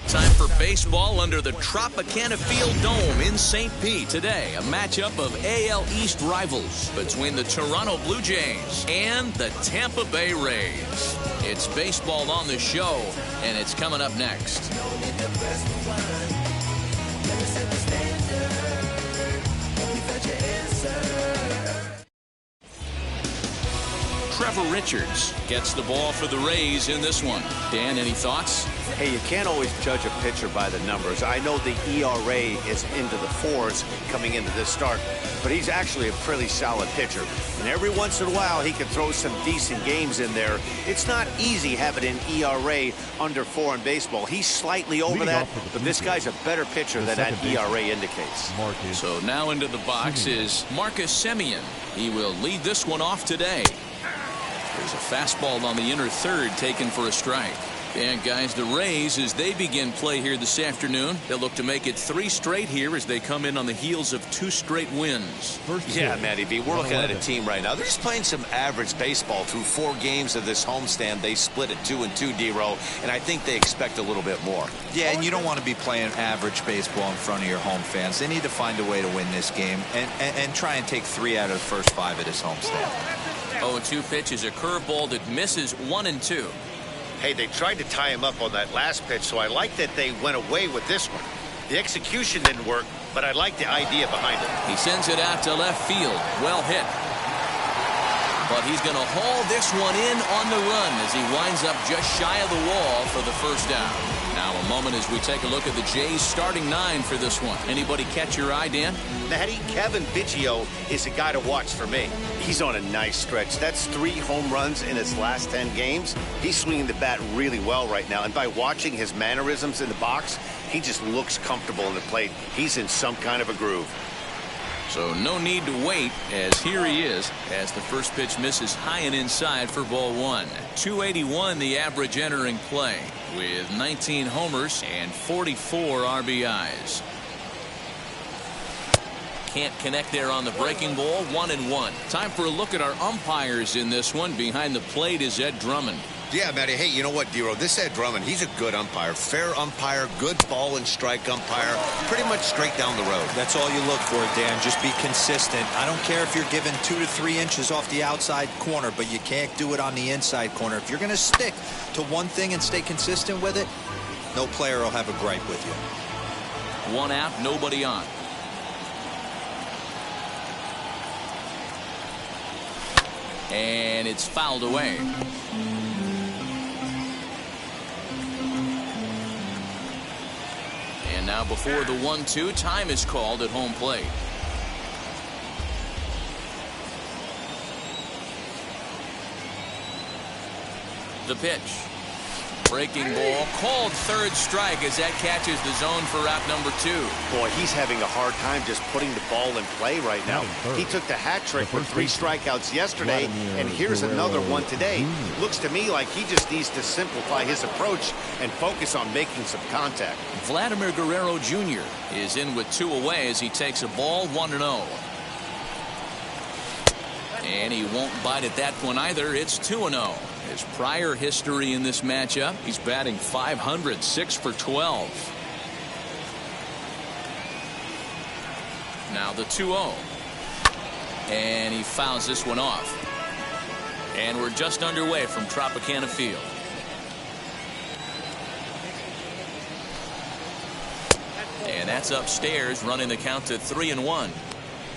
Time for baseball under the Tropicana Field Dome in St. Pete. Today, a matchup of AL East rivals between the Toronto Blue Jays and the Tampa Bay Rays. It's baseball on the show, and it's coming up next. Trevor Richards gets the ball for the Rays in this one. Dan, any thoughts? Hey, you can't always judge a pitcher by the numbers. I know the ERA is into the 4s coming into this start, but he's actually a pretty solid pitcher. And every once in a while, he can throw some decent games in there. It's not easy having an ERA under 4 in baseball. He's slightly over that, but this guy's a better pitcher than that ERA indicates. So now into the box is Marcus Semien. He will lead this one off today. There's a fastball on the inner third taken for a strike. And guys, the Rays, as they begin play here this afternoon, they'll look to make it 3 straight here as they come in on the heels of 2 straight wins. Yeah, Matty V, we're looking at a team right now. They're just playing some average baseball through 4 games of this homestand. They split at 2-2, D-Row, and I think they expect a little bit more. Yeah, and you don't want to be playing average baseball in front of your home fans. They need to find a way to win this game and try and take 3 out of the first 5 of this homestand. 0-2 pitch is a curveball that misses 1-2. Hey, they tried to tie him up on that last pitch, so I like that they went away with this one. The execution didn't work, but I like the idea behind it. He sends it out to left field. Well hit. But he's going to haul this one in on the run as he winds up just shy of the wall for the first down. Now a moment as we take a look at the Jays starting 9 for this one. Anybody catch your eye, Dan? Matty, Kevin Biggio is a guy to watch for me. He's on a nice stretch. That's 3 home runs in his last 10 games. He's swinging the bat really well right now. And by watching his mannerisms in the box, he just looks comfortable in the plate. He's in some kind of a groove. So no need to wait, as here he is as the first pitch misses high and inside for ball 1. 281 the average entering play with 19 homers and 44 RBIs. Can't connect there on the breaking ball. 1-1. Time for a look at our umpires in this one. Behind the plate is Ed Drummond. Yeah, Matty. Hey, you know what, D-Row? This Ed Drummond, he's a good umpire. Fair umpire, good ball and strike umpire. Pretty much straight down the road. That's all you look for, Dan. Just be consistent. I don't care if you're given 2 to 3 inches off the outside corner, but you can't do it on the inside corner. If you're going to stick to one thing and stay consistent with it, no player will have a gripe with you. 1 out, nobody on. And it's fouled away. And now before the 1-2, time is called at home plate. The pitch. Breaking ball called third strike as that catches the zone for out number 2. Boy, he's having a hard time just putting the ball in play right now. He took the hat trick with 3 strikeouts yesterday, and here's another one today. Looks to me like he just needs to simplify his approach and focus on making some contact. Vladimir Guerrero Jr. is in with 2 away as he takes a ball 1-0. And he won't bite at that one either. It's 2-0. His prior history in this matchup, he's batting .500, 6 for 12. Now the 2-0. And he fouls this one off. And we're just underway from Tropicana Field. And that's upstairs, running the count to 3-1.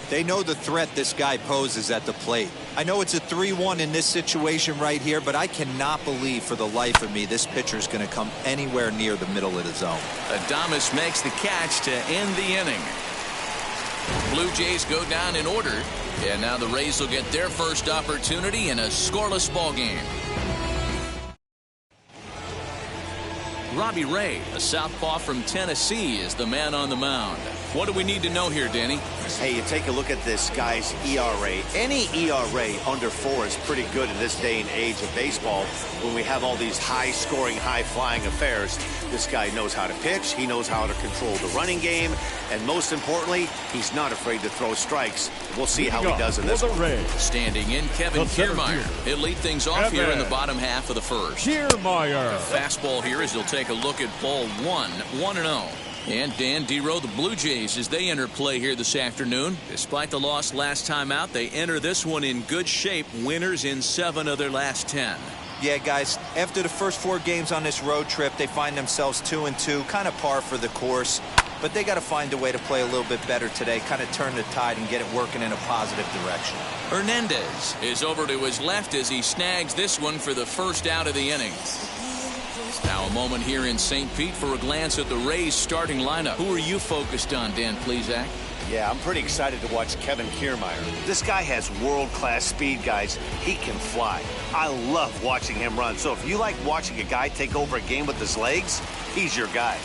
They know the threat this guy poses at the plate. I know it's a 3-1 in this situation right here, but I cannot believe for the life of me this pitcher's going to come anywhere near the middle of the zone. Adames makes the catch to end the inning. Blue Jays go down in order, and now the Rays will get their first opportunity in a scoreless ball game. Robbie Ray, a southpaw from Tennessee, is the man on the mound. What do we need to know here, Danny? Hey, you take a look at this guy's ERA. Any ERA under 4 is pretty good in this day and age of baseball when we have all these high-scoring, high-flying affairs. This guy knows how to pitch. He knows how to control the running game. And most importantly, he's not afraid to throw strikes. We'll see how he does in this one. Standing in, Kevin Kiermaier. He'll lead things off here in the bottom half of the first. Kiermaier. Fastball here as he'll take a look at ball 1, 1-0. And Dan Dero, the Blue Jays, as they enter play here this afternoon. Despite the loss last time out, they enter this one in good shape. Winners in 7 of their last 10. Yeah, guys, after the first 4 games on this road trip, they find themselves 2-2, kind of par for the course. But they got to find a way to play a little bit better today, kind of turn the tide and get it working in a positive direction. Hernandez is over to his left as he snags this one for the first out of the inning. Now a moment here in St. Pete for a glance at the Rays starting lineup. Who are you focused on, Dan Plesac? Yeah, I'm pretty excited to watch Kevin Kiermaier. This guy has world-class speed, guys. He can fly. I love watching him run. So if you like watching a guy take over a game with his legs, he's your guy.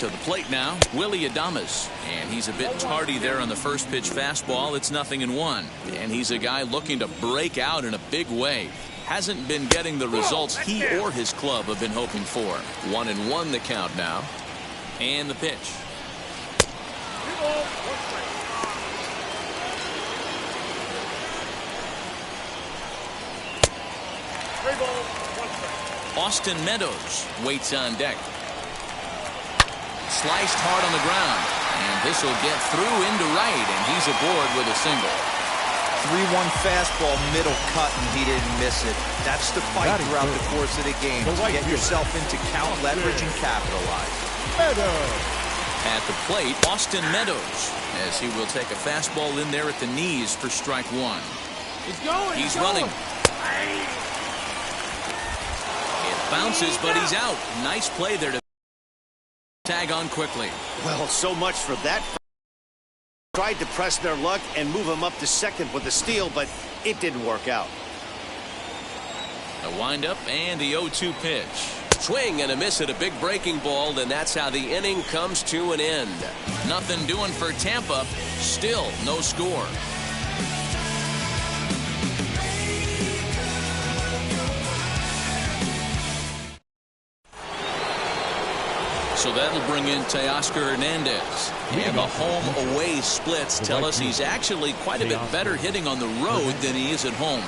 To the plate now, Willie Adames. And he's a bit tardy there on the first pitch fastball. It's 0-1. And he's a guy looking to break out in a big way. Hasn't been getting the results he or his club have been hoping for. 1-1 the count now. And the pitch. Austin Meadows waits on deck. Sliced hard on the ground. And this will get through into right, and he's aboard with a single. 3-1 fastball, middle cut, and he didn't miss it. That's the fight throughout the course of the game. To get yourself into count leverage and capitalize. At the plate, Austin Meadows, as he will take a fastball in there at the knees for strike 1. He's running. It bounces, but he's out. Nice play there to tag on quickly. Well, so much for that. Tried to press their luck and move him up to second with a steal, but it didn't work out. A windup and the 0-2 pitch. Swing and a miss at a big breaking ball, and that's how the inning comes to an end. Nothing doing for Tampa. Still no score. So that'll bring in Teoscar Hernandez. And the home-away splits tell us he's actually quite a bit better hitting on the road than he is at home.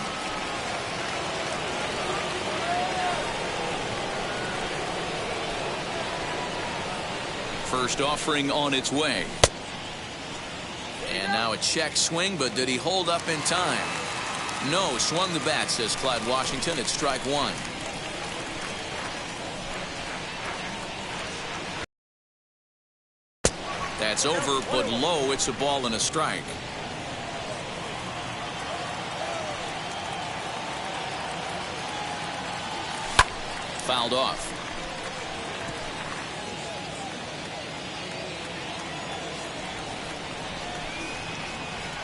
First offering on its way. And now a check swing, but did he hold up in time? No, swung the bat, says Clyde Washington. It's strike 1. That's over, but low. It's a ball and a strike. Fouled off.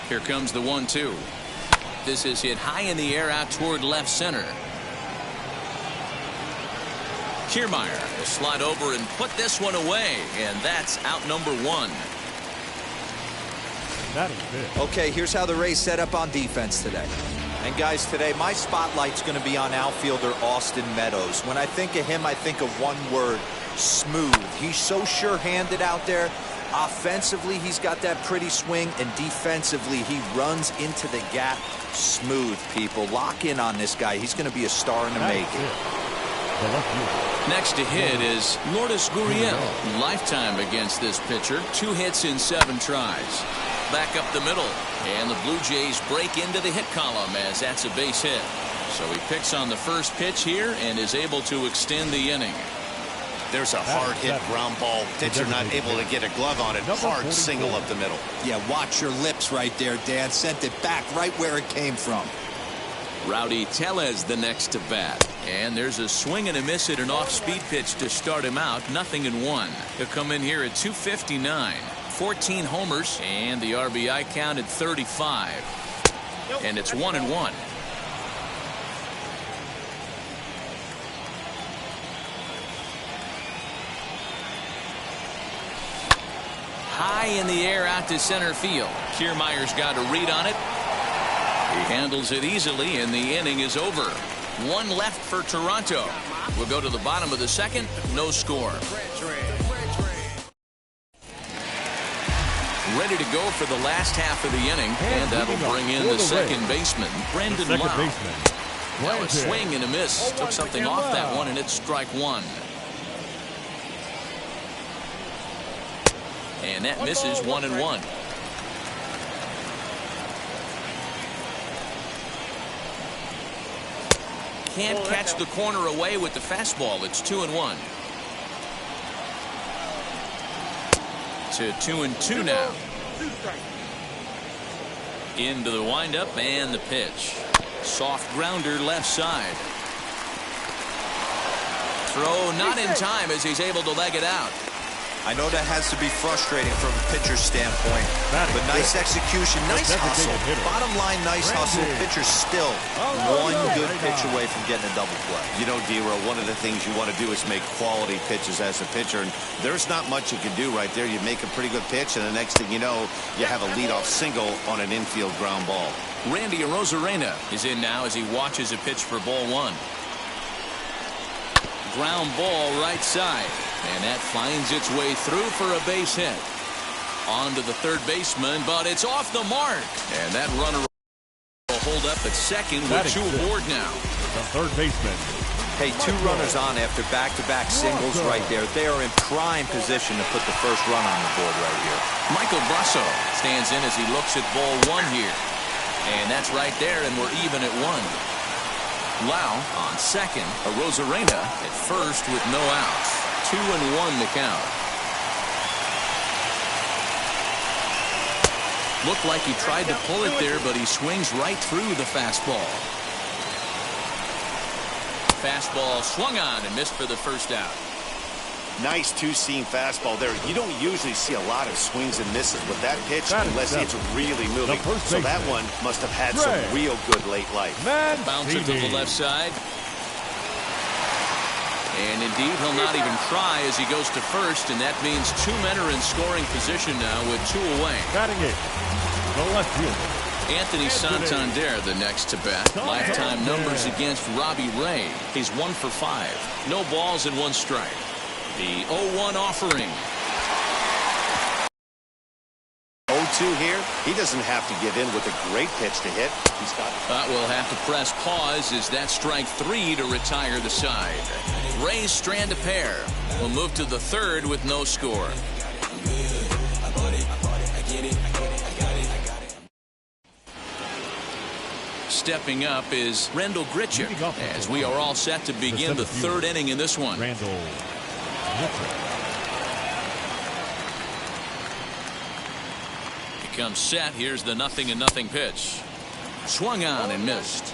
Here comes the 1-2. This is hit high in the air out toward left center. Kiermaier will slide over and put this one away, and that's out number 1. That is big. Okay, here's how the Rays set up on defense today. And guys, today my spotlight's going to be on outfielder Austin Meadows. When I think of him, I think of one word: smooth. He's so sure-handed out there. Offensively, he's got that pretty swing, and defensively, he runs into the gap. Smooth, people. Lock in on this guy. He's going to be a star in the making. Next to hit is Lourdes Gurriel. Lifetime against this pitcher. 2 hits in 7 tries. Back up the middle. And the Blue Jays break into the hit column as that's a base hit. So he picks on the first pitch here and is able to extend the inning. There's a hard hit ground ball. Pitcher not able to get a glove on it. Hard single up the middle. Yeah, watch your lips right there, Dan. Sent it back right where it came from. Rowdy Tellez the next to bat. And there's a swing and a miss at an off-speed pitch to start him out. 0-1. He'll come in here at 259. 14 homers, and the RBI count at 35. And it's 1-1. in the air out to center field. Kiermaier's got a read on it. He handles it easily, and the inning is over. One left for Toronto. We'll go to the bottom of the second. No score. Ready to go for the last half of the inning, and that'll bring in the second baseman, Brandon Lau. Now a swing and a miss. Took something off that one, and it's strike one. And that misses 1-1. Can't catch the corner away with the fastball. It's 2-1. To 2-2 now. Into the windup and the pitch. Soft grounder left side. Throw not in time as he's able to leg it out. I know that has to be frustrating from a pitcher's standpoint, but nice execution, nice hustle. Bottom line, nice hustle. Pitcher's still one good pitch away from getting a double play. You know, D-Row, one of the things you want to do is make quality pitches as a pitcher, and there's not much you can do right there. You make a pretty good pitch, and the next thing you know, you have a leadoff single on an infield ground ball. Randy Arozarena is in now as he watches a pitch for ball one. Ground ball right side. And that finds its way through for a base hit. On to the third baseman, but it's off the mark. And that runner will hold up at second with two aboard now. The third baseman. Hey, two runners on after back-to-back singles right there. They are in prime position to put the first run on the board right here. Michael Brasso stands in as he looks at ball one here. And that's right there, and we're even at one. Lau on second. Arozarena at first with no outs. 2-1 the count. Looked like he tried to pull it there, but he swings right through the fastball. Fastball swung on and missed for the first out. Nice two-seam fastball there. You don't usually see a lot of swings and misses with that pitch unless it's really moving. So that one must have had some real good late life. Bouncer to the left side. And indeed, he'll not even try as he goes to first, and that means two men are in scoring position now with two away. Batting it, the left fielder. Anthony Santander the next to bat. Lifetime numbers against Robbie Ray. He's 1 for 5. No balls and 1 strike. The 0-1 offering. 0-2 here. He doesn't have to give in with a great pitch to hit. He's got it. We'll have to press pause as that strike 3 to retire the side. Rays strand a pair. We'll move to the third with no score. Stepping up is Rendell Gritcher as we are all set to begin the third inning in this one. Rendell Gritcher. He comes set. Here's the 0-0 pitch. Swung on and missed.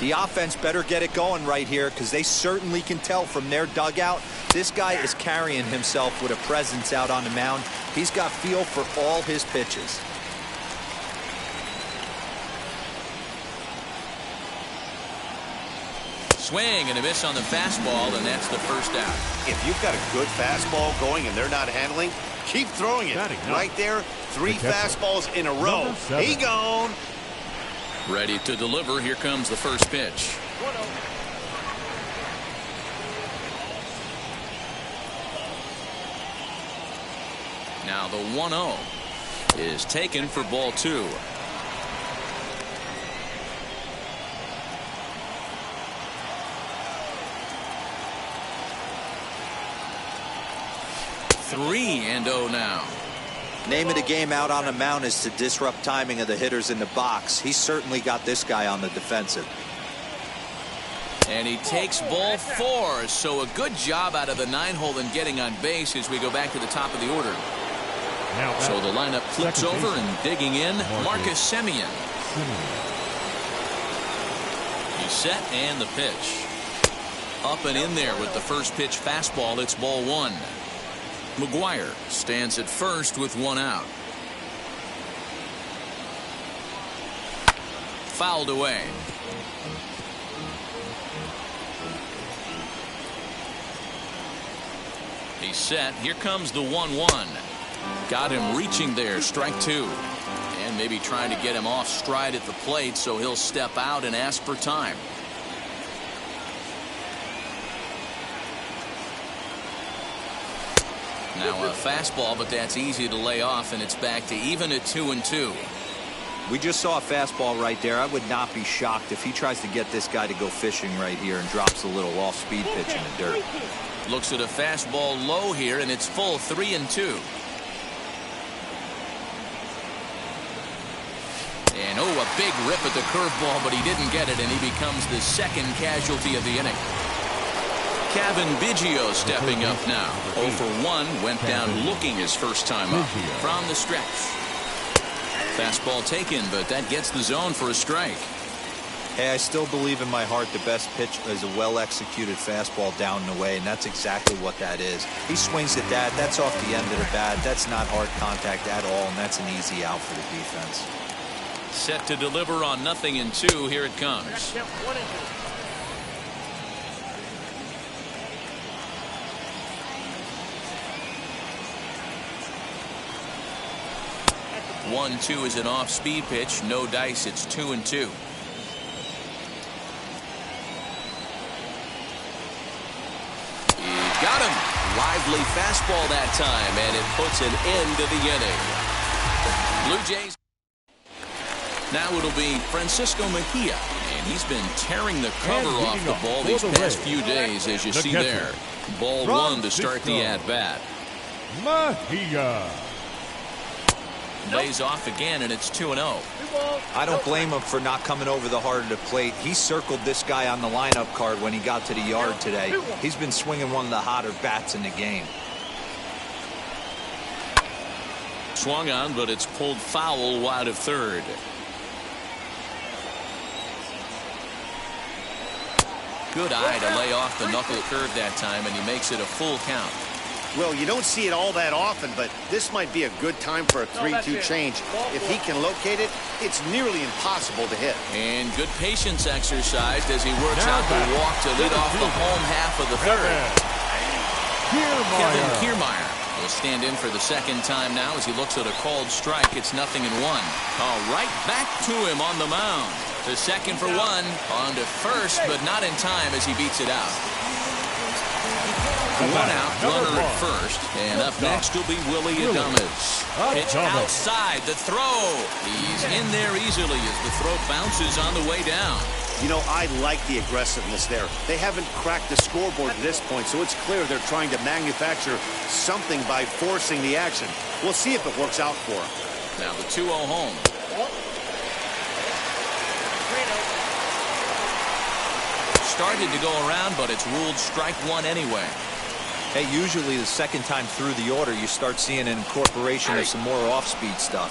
The offense better get it going right here because they certainly can tell from their dugout this guy is carrying himself with a presence out on the mound. He's got feel for all his pitches. Swing and a miss on the fastball, and that's the first out. If you've got a good fastball going and they're not handling, keep throwing it. Right there, 3 fastballs in a row. He gone. Ready to deliver. Here comes the first pitch. Now the 1-0 is taken for ball 2. Three and 0 now. Name of the game out on the mound is to disrupt timing of the hitters in the box. He's certainly got this guy on the defensive. And he takes ball 4. So a good job out of the 9-hole in getting on base as we go back to the top of the order. So the lineup flips over and digging in. Marcus Semien. He's set and the pitch. Up and in there with the first pitch fastball. It's ball 1. McGuire stands at first with 1 out. Fouled away. He's set. Here comes the 1-1. Got him reaching there, strike two. And maybe trying to get him off stride at the plate, so he'll step out and ask for time. Now a fastball, but that's easy to lay off, and it's back to even at 2-2. We just saw a fastball right there. I would not be shocked if he tries to get this guy to go fishing right here and drops a little off-speed pitch in the dirt. Looks at a fastball low here, and it's full 3-2. And oh, a big rip at the curveball, but he didn't get it, and he becomes the second casualty of the inning. Kevin Biggio stepping up now. 0 for 1, went down looking his first time up from the stretch. Fastball taken, but that gets the zone for a strike. Hey, I still believe in my heart the best pitch is a well-executed fastball down and away, and that's exactly what that is. He swings at that. That's off the end of the bat. That's not hard contact at all, and that's an easy out for the defense. Set to deliver on 0-2. Here it comes. 1-2 is an off-speed pitch. No dice. It's 2-2. He got him. Lively fastball that time, and it puts an end to the inning. Blue Jays. Now it'll be Francisco Mejia, and he's been tearing the cover off the ball these past few days, as you see there. Ball one to start the at-bat. Mejia lays off again, and it's 2-0. I don't blame him for not coming over the heart of the plate. He circled this guy on the lineup card when he got to the yard today. He's been swinging one of the hotter bats in the game. Swung on, but it's pulled foul wide of third. Good eye to lay off the knuckle curve that time, and he makes it a full count. Well, you don't see it all that often, but this might be a good time for a 3-2 change. If he can locate it, it's nearly impossible to hit. And good patience exercised as he works out the walk to lead off the home half of the third. Kevin Kiermaier will stand in for the second time now as he looks at a called strike. It's 0-1. Right back to him on the mound. The second for one, on to first, but not in time as he beats it out. One out, runner at first, and up next will be Willie Adames. Pitch outside, the throw. He's in there easily as the throw bounces on the way down. You know, I like the aggressiveness there. They haven't cracked the scoreboard at this point, so it's clear they're trying to manufacture something by forcing the action. We'll see if it works out for them. Now the 2-0 home. Started to go around, but it's ruled strike one anyway. Hey, usually the second time through the order, you start seeing an incorporation of some more off-speed stuff.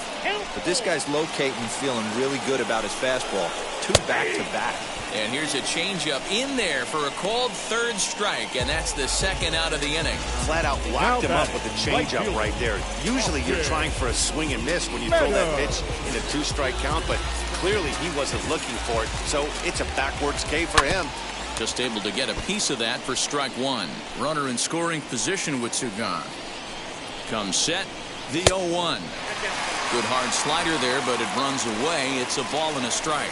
But this guy's locating and feeling really good about his fastball. 2 back-to-back. And here's a changeup in there for a called third strike, and that's the second out of the inning. Flat out locked him up with a changeup right there. Usually you're trying for a swing and miss when you throw that pitch in a 2-strike count, but clearly he wasn't looking for it, so it's a backwards K for him. Just able to get a piece of that for strike one. Runner in scoring position with two gone. Comes set, the 0-1. Good hard slider there, but it runs away. It's a ball and a strike.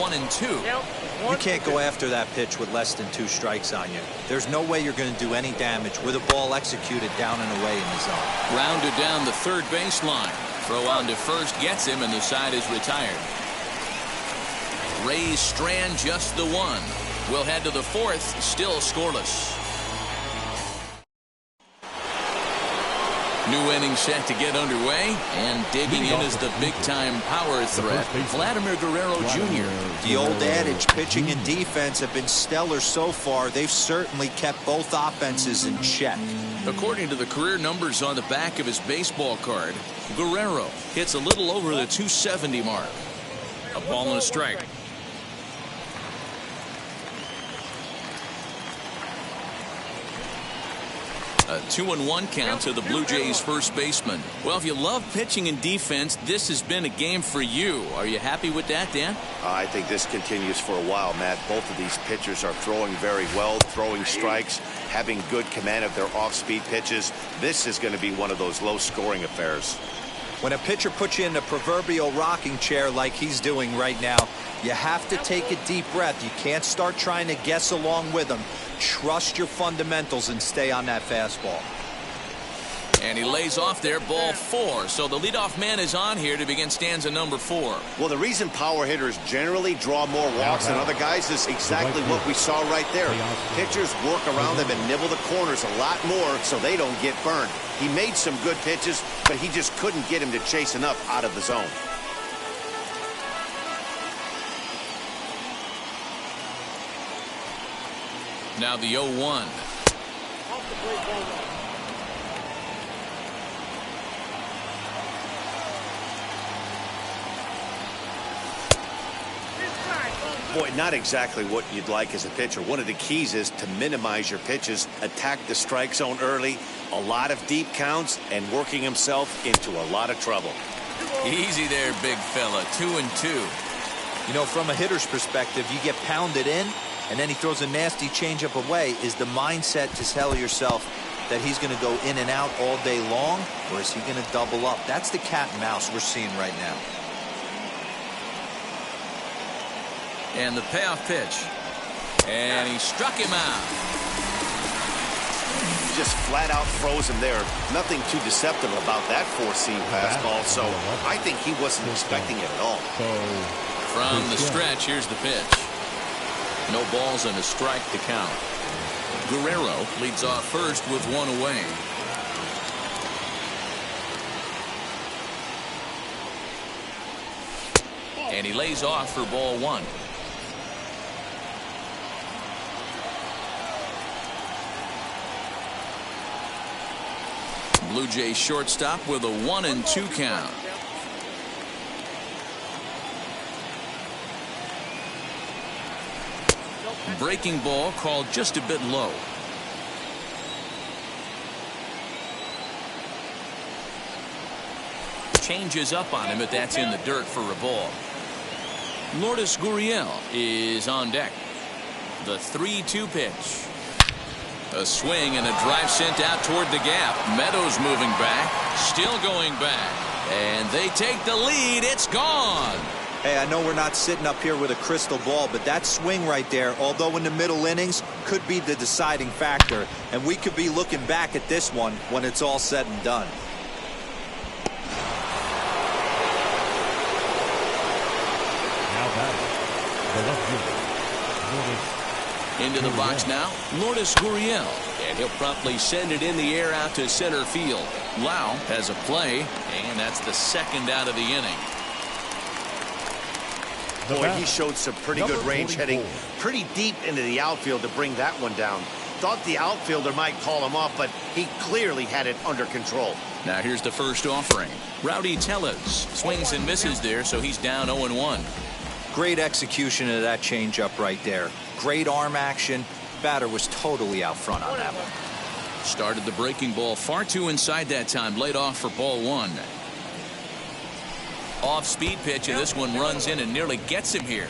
1-2. You can't go after that pitch with less than 2 strikes on you. There's no way you're going to do any damage with a ball executed down and away in the zone. Rounded down the third baseline. Throw on to first gets him, and the side is retired. Rays strand just the one. We'll head to the fourth, still scoreless. New inning set to get underway, and digging in is the big-time power threat, Vladimir Guerrero Jr. The old adage, pitching and defense have been stellar so far. They've certainly kept both offenses in check. According to the career numbers on the back of his baseball card, Guerrero hits a little over the 270 mark. A ball and a strike. A 2-1 count to the Blue Jays first baseman. Well, if you love pitching and defense, this has been a game for you. Are you happy with that, Dan? I think this continues for a while, Matt. Both of these pitchers are throwing very well, throwing strikes, having good command of their off-speed pitches. This is going to be one of those low-scoring affairs. When a pitcher puts you in the proverbial rocking chair like he's doing right now, you have to take a deep breath. You can't start trying to guess along with him. Trust your fundamentals and stay on that fastball. And he lays off there, ball 4. So the leadoff man is on here to begin stanza number 4. Well, the reason power hitters generally draw more walks than other guys is exactly what we saw right there. Pitchers work around them and nibble the corners a lot more so they don't get burned. He made some good pitches, but he just couldn't get him to chase enough out of the zone. Now the 0-1. Boy, not exactly what you'd like as a pitcher. One of the keys is to minimize your pitches, attack the strike zone early, a lot of deep counts, and working himself into a lot of trouble. Easy there, big fella. 2-2. You know, from a hitter's perspective, you get pounded in, and then he throws a nasty changeup away. Is the mindset to tell yourself that he's going to go in and out all day long, or is he going to double up? That's the cat and mouse we're seeing right now. And the payoff pitch. And he struck him out. Just flat out froze him there. Nothing too deceptive about that four-seam fastball, so I think he wasn't expecting it at all. From the stretch, here's the pitch. No balls and a strike to count. Guerrero leads off first with 1 away. And he lays off for ball 1. Blue Jays shortstop with a 1-2 count. Breaking ball called just a bit low. Changes up on him, but that's in the dirt for a ball. Lourdes Gurriel is on deck. The 3-2 pitch. A swing and a drive sent out toward the gap. Meadows moving back, still going back, and they take the lead. It's gone. Hey, I know we're not sitting up here with a crystal ball, but that swing right there, although in the middle innings, could be the deciding factor, and we could be looking back at this one when it's all said and done. Now batting, the left fielder, into the box now, Lourdes Gurriel, and he'll promptly send it in the air out to center field. Lau has a play, and that's the second out of the inning. Boy, he showed some pretty good range, heading pretty deep into the outfield to bring that one down. Thought the outfielder might call him off, but he clearly had it under control. Now here's the first offering. Rowdy Tellez swings and misses there, so he's down 0-1. Great execution of that changeup right there. Great arm action. Batter was totally out front on that one. Started the breaking ball far too inside that time. Laid off for ball 1. Off-speed pitch, and this one runs in and nearly gets him here.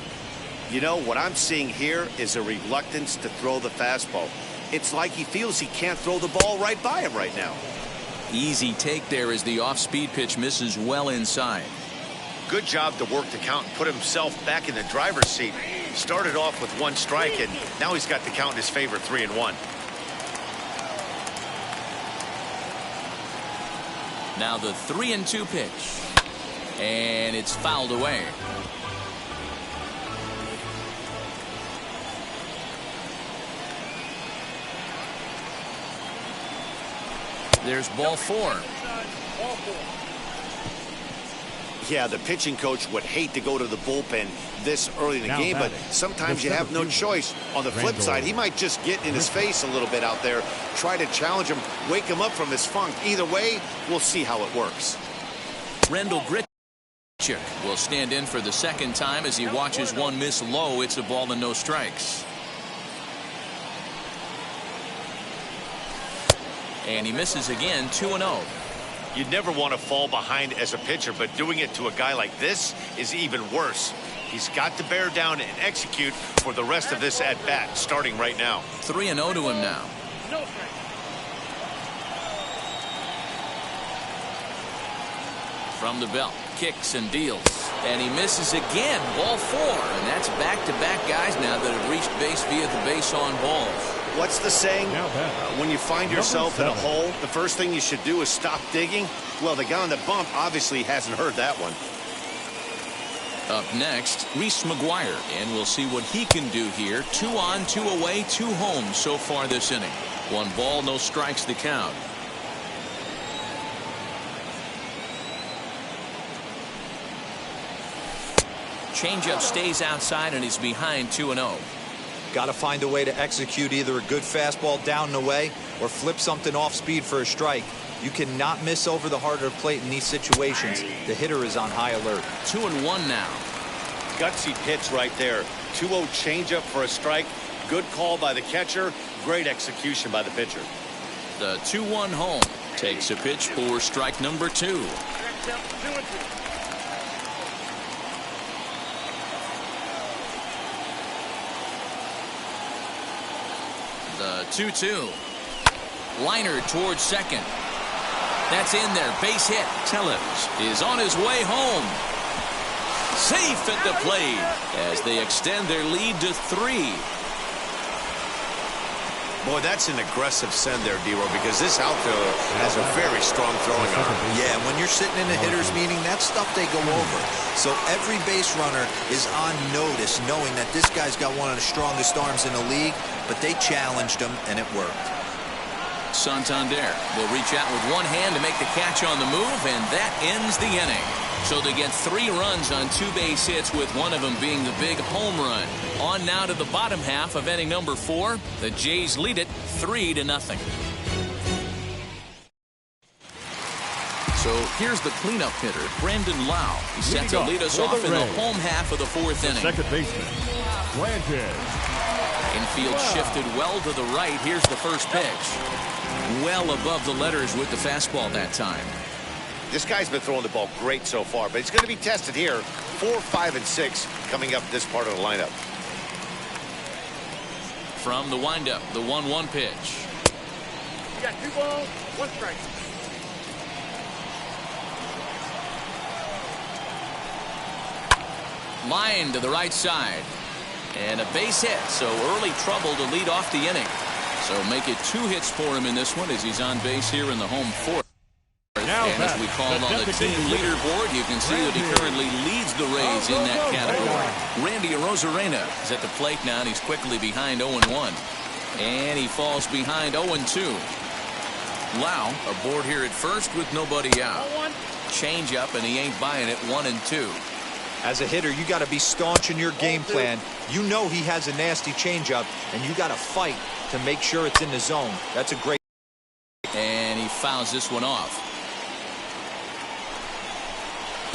You know, what I'm seeing here is a reluctance to throw the fastball. It's like he feels he can't throw the ball right by him right now. Easy take there as the off-speed pitch misses well inside. Good job to work the count and put himself back in the driver's seat. Started off with 1 strike, and now he's got the count in his favor, 3-1. Now the 3-2 pitch. And it's fouled away. There's ball 4. Yeah, the pitching coach would hate to go to the bullpen this early in the game, but sometimes you have no choice. On the flip side, he might just get in his face a little bit out there, try to challenge him, wake him up from his funk. Either way, we'll see how it works. Rendell Grichuk will stand in for the second time as he watches one miss low. It's a ball and no strikes. And he misses again, 2-0. You'd never want to fall behind as a pitcher, but doing it to a guy like this is even worse. He's got to bear down and execute for the rest of this at-bat, starting right now. 3-0 to him now. From the belt, kicks and deals. And he misses again, ball 4. And that's back-to-back guys now that have reached base via the base on balls. What's the saying? When you find yourself in a hole, the first thing you should do is stop digging. Well, the guy on the bump obviously hasn't heard that one. Up next, Reese McGuire, and we'll see what he can do here. 2 on, 2 away, 2 home so far this inning. 1 ball, no strikes the count. Changeup stays outside and he's behind 2-0. Got to find a way to execute either a good fastball down and away or flip something off speed for a strike. You cannot miss over the heart of the plate in these situations. The hitter is on high alert. 2-1 now. Gutsy pitch right there. 2-0 changeup for a strike. Good call by the catcher. Great execution by the pitcher. The 2-1 home takes a pitch for strike number 2. The 2-2. Liner towards second. That's in there. Base hit. Tellez is on his way home. Safe at the plate as they extend their lead to 3. Boy, that's an aggressive send there, D-Row, because this outfielder has a very strong throwing arm. Yeah, when you're sitting in a hitter's meeting, that's stuff they go over. So every base runner is on notice, knowing that this guy's got one of the strongest arms in the league, but they challenged him, and it worked. Santander will reach out with one hand to make the catch on the move, and that ends the inning. So they get 3 runs on 2 base hits, with one of them being the big home run. On now to the bottom half of inning number 4. The Jays lead it 3-0. So here's the cleanup hitter, Brandon Lau. He's set to lead us off in the home half of the 4th inning. Second baseman, Brandon. Infield shifted well to the right. Here's the first pitch. Well above the letters with the fastball that time. This guy's been throwing the ball great so far, but he's going to be tested here. 4, 5, and 6 coming up this part of the lineup. From the windup, the 1-1 pitch. You got 2 balls, 1 strike. Line to the right side. And a base hit, so early trouble to lead off the inning. So make it 2 hits for him in this one as he's on base here in the home 4th. And as we call on the team leaderboard, you can see that he currently leads the Rays in that category. Randy Arozarena is at the plate now, and he's quickly behind 0-1. And he falls behind 0-2. Lau aboard here at first with nobody out. Change up, and he ain't buying it. 1-2. As a hitter, you got to be staunch in your game plan. You know he has a nasty changeup, and you got to fight to make sure it's in the zone. That's a great. And he fouls this one off.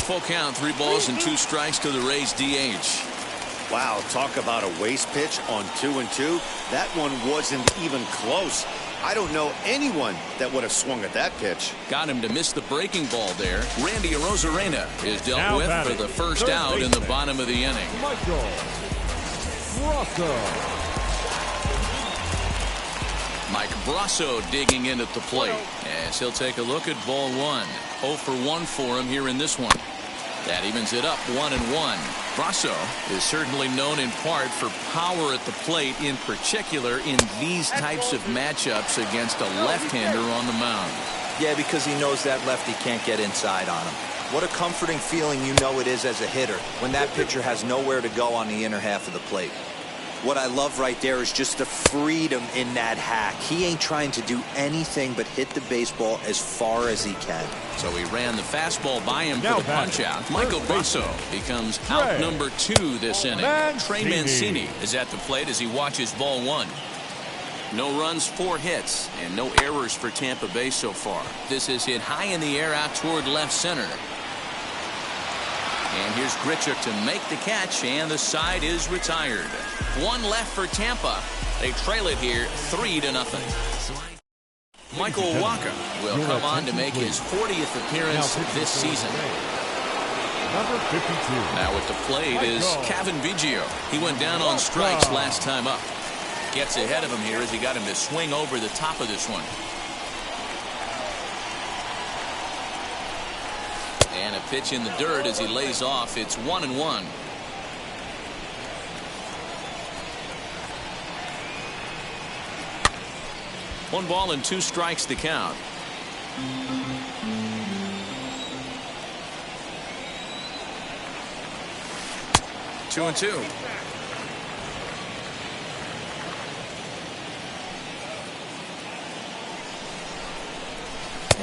Full count, 3 balls and 2 strikes to the Rays DH. Wow, talk about a waste pitch on 2-2. That one wasn't even close. I don't know anyone that would have swung at that pitch. Got him to miss the breaking ball there. Randy Arozarena is dealt Now with batting, for the first third out in the bottom of the inning. Michael Brasso. Mike Brasso digging in at the plate as he'll take a look at ball 1. 0 for 1 for him here in this one. That evens it up 1-1. Brasso is certainly known in part for power at the plate, in particular in these types of matchups against a left-hander on the mound. Yeah, because he knows that lefty can't get inside on him. What a comforting feeling you know it is as a hitter when that pitcher has nowhere to go on the inner half of the plate. What I love right there is just the freedom in that hack. He ain't trying to do anything but hit the baseball as far as he can. So he ran the fastball by him for the punch-out. Michael Brasso becomes out number 2 this inning. Trey Mancini is at the plate as he watches ball 1. No runs, 4 hits, and no errors for Tampa Bay so far. This is hit high in the air out toward left center. And here's Grichuk to make the catch, and the side is retired. 1 left for Tampa. They trail it here 3-0. Michael Waka will come on to make his 40th appearance this season. Number 52. Now at the plate is Kevin Biggio. He went down on strikes last time up. Gets ahead of him here as he got him to swing over the top of this one. And a pitch in the dirt as he lays off. It's 1-1. One ball and 2 strikes to count. Two and two.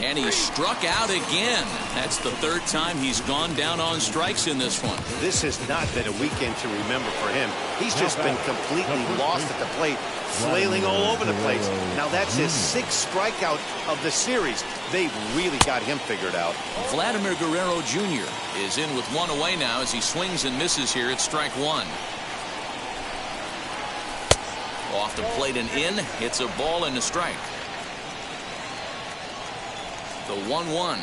And he struck out again. That's the 3rd time he's gone down on strikes in this one. This has not been a weekend to remember for him. He's just been completely lost at the plate, flailing all over the place. Now that's his 6th strikeout of the series. They've really got him figured out. Vladimir Guerrero Jr. is in with 1 away now as he swings and misses here at strike 1. Off the plate and in. It's a ball and a strike. The 1-1.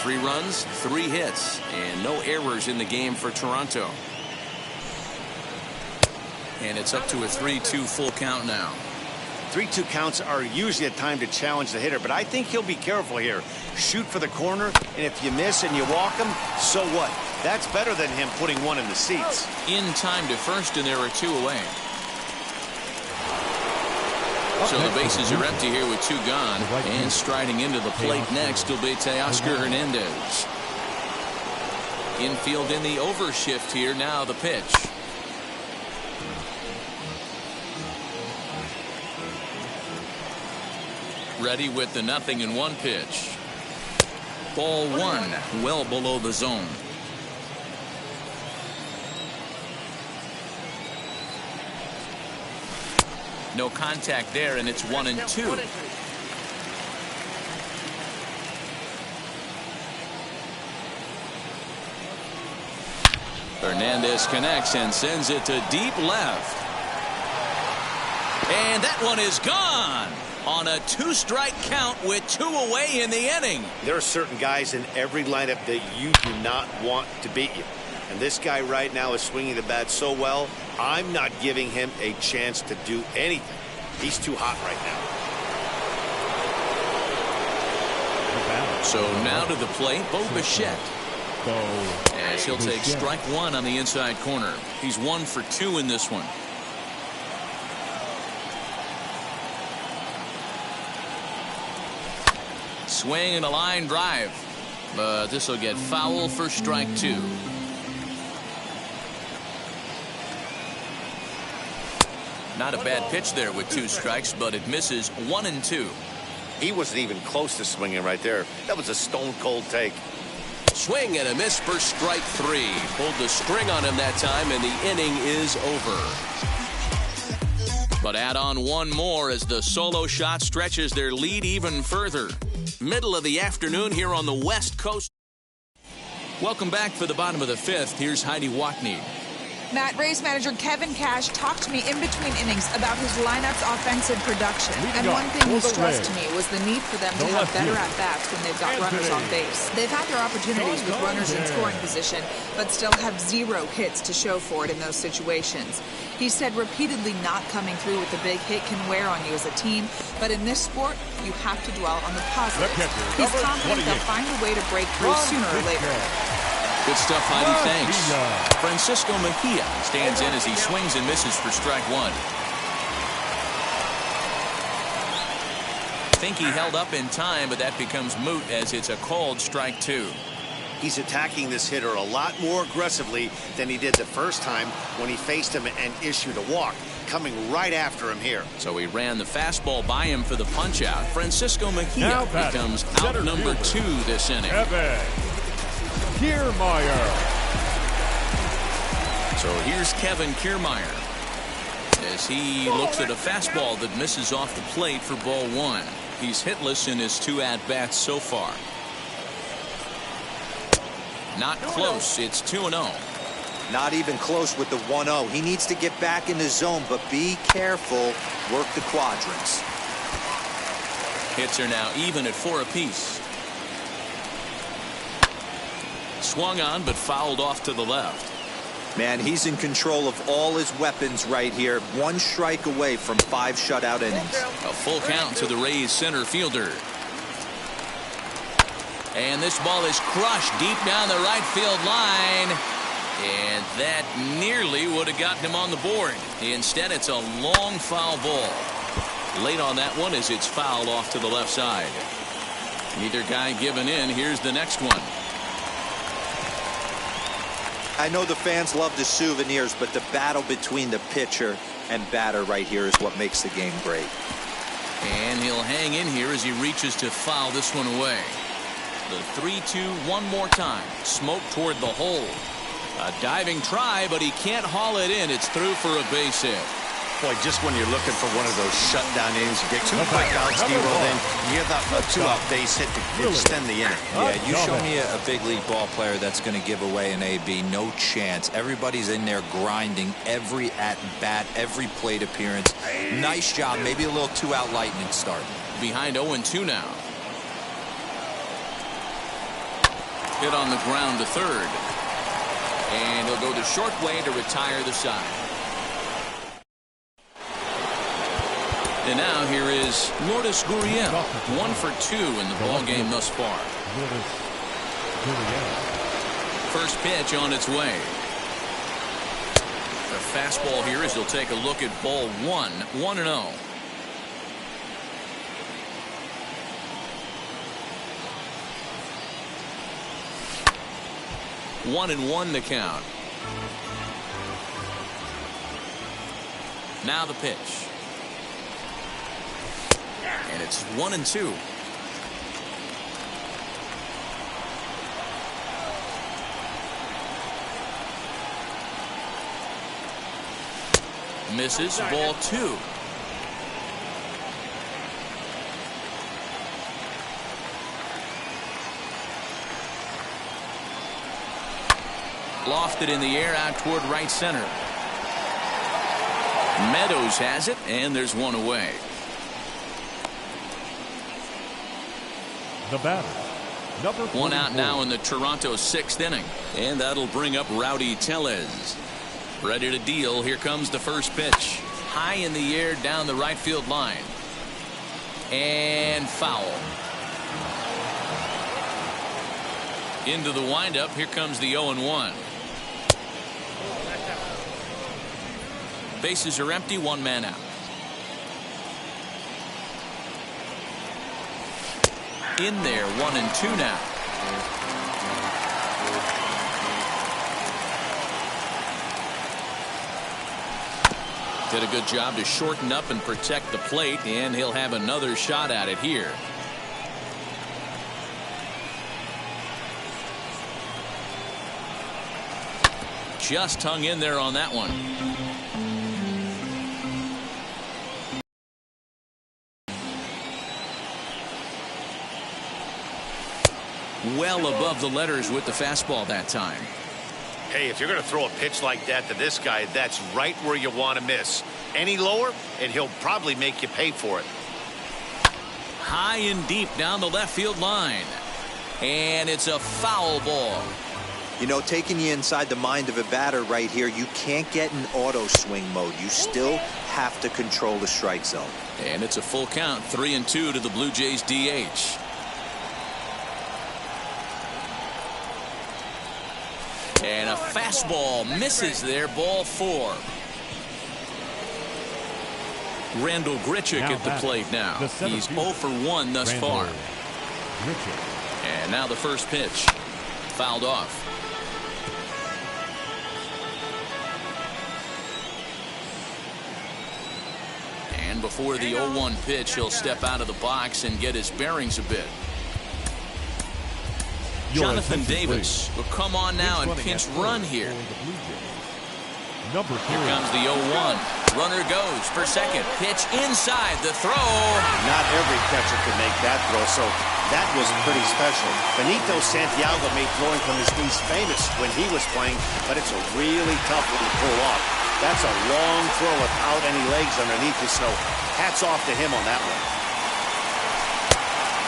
Three runs, 3 hits, and no errors in the game for Toronto. And it's up to a 3-2 full count now. 3-2 counts are usually a time to challenge the hitter, but I think he'll be careful here. Shoot for the corner, and if you miss and you walk him, so what? That's better than him putting one in the seats. In time to first, and there are 2 away. So the bases are empty here with 2 gone. And striding into the plate next will be Teoscar Hernandez. Infield in the overshift here. Now the pitch. Ready with the 0-1 pitch. Ball 1, well below the zone. No contact there, and it's 1-2. Hernandez connects and sends it to deep left. And that one is gone on a 2-strike count with 2 away in the inning. There are certain guys in every lineup that you do not want to beat you. And this guy right now is swinging the bat so well, I'm not giving him a chance to do anything. He's too hot right now. So now to the plate, Bo Bichette. As he'll take strike 1 on the inside corner. He's 1 for 2 in this one. Swing and a line drive. But this will get foul for strike 2. Not a bad pitch there with 2 strikes, but it misses 1-2. He wasn't even close to swinging right there. That was a stone-cold take. Swing and a miss for strike 3. Pulled the string on him that time, and the inning is over. But add on 1 more as the solo shot stretches their lead even further. Middle of the afternoon here on the West Coast. Welcome back for the bottom of the 5th. Here's Heidi Watney. Matt, Rays manager Kevin Cash talked to me in between innings about his lineup's offensive production. And one thing he stressed to me was the need for them to have better at-bats when they've got runners on base. They've had their opportunities with runners in scoring position, but still have 0 hits to show for it in those situations. He said repeatedly not coming through with a big hit can wear on you as a team, but in this sport, you have to dwell on the positives. He's confident they'll find a way to break through sooner or later. Good stuff, Heidi. Thanks. Francisco Mejia stands in as he swings and misses for strike 1. I think he held up in time, but that becomes moot as it's a called strike 2. He's attacking this hitter a lot more aggressively than he did the first time when he faced him and issued a walk, coming right after him here. So he ran the fastball by him for the punch-out. Francisco Mejia becomes out number 2 this inning. Kiermaier. So here's Kevin Kiermaier as he looks at a fastball that misses off the plate for ball 1. He's hitless in his 2 at-bats so far. Not close. It's 2-0. Not even close with the 1-0. He needs to get back in the zone, but be careful. Work the quadrants. Hits are now even at 4 apiece. Swung on, but fouled off to the left. Man, he's in control of all his weapons right here. 1 strike away from 5 shutout innings. A full count to the Rays center fielder. And this ball is crushed deep down the right field line. And that nearly would have gotten him on the board. Instead, it's a long foul ball. Late on that one as it's fouled off to the left side. Neither guy giving in. Here's the next one. I know the fans love the souvenirs, but the battle between the pitcher and batter right here is what makes the game great. And he'll hang in here as he reaches to foul this one away. The 3-2 one more time. Smoke toward the hole. A diving try, but he can't haul it in. It's through for a base hit. Boy, just when you're looking for one of those shutdown innings, you get 2 quick outs, D-rolled in, you have that 2-out base hit to extend the inning. Yeah, you show me a big league ball player that's going to give away an AB. No chance. Everybody's in there grinding every at-bat, every plate appearance. Nice job. Maybe a little 2-out lightning start. Behind 0-2 now. Hit on the ground to third. And he'll go the short way to retire the side. And now here is Lourdes Gurriel, 1 for 2 in the ball game thus far. First pitch on its way. The fastball here as he'll take a look at ball 1, 1-0. One and 1 the count. Now the pitch. And it's 1-2. Misses, ball 2. Lofted in the air out toward right center. Meadows has it, and there's one away. The batter, number 44. One out now in the Toronto 6th inning. And that'll bring up Rowdy Tellez. Ready to deal. Here comes the first pitch. High in the air down the right field line. And foul. Into the windup. Here comes the 0-1. Bases are empty. 1 man out. In there, 1-2 now. Did a good job to shorten up and protect the plate, and he'll have another shot at it here. Just hung in there on that one. Well above the letters with the fastball that time. Hey, if you're going to throw a pitch like that to this guy, that's right where you want to miss. Any lower, and he'll probably make you pay for it. High and deep down the left field line. And it's a foul ball. You know, taking you inside the mind of a batter right here, you can't get in auto swing mode. You still have to control the strike zone. And it's a full count, 3-2 to the Blue Jays DH. And a fastball misses there, ball 4. Randall Grichuk at the plate now. He's 0 for 1 thus far. And now the first pitch. Fouled off. And before the 0-1 pitch, he'll step out of the box and get his bearings a bit. Jonathan Davis will come on now and pinch run here. Number 2. Here comes the 0-1. Runner goes for second. Pitch inside the throw. Not every catcher can make that throw, so that was pretty special. Benito Santiago made throwing from his knees famous when he was playing, but it's a really tough one to pull off. That's a long throw without any legs underneath you, so hats off to him on that one.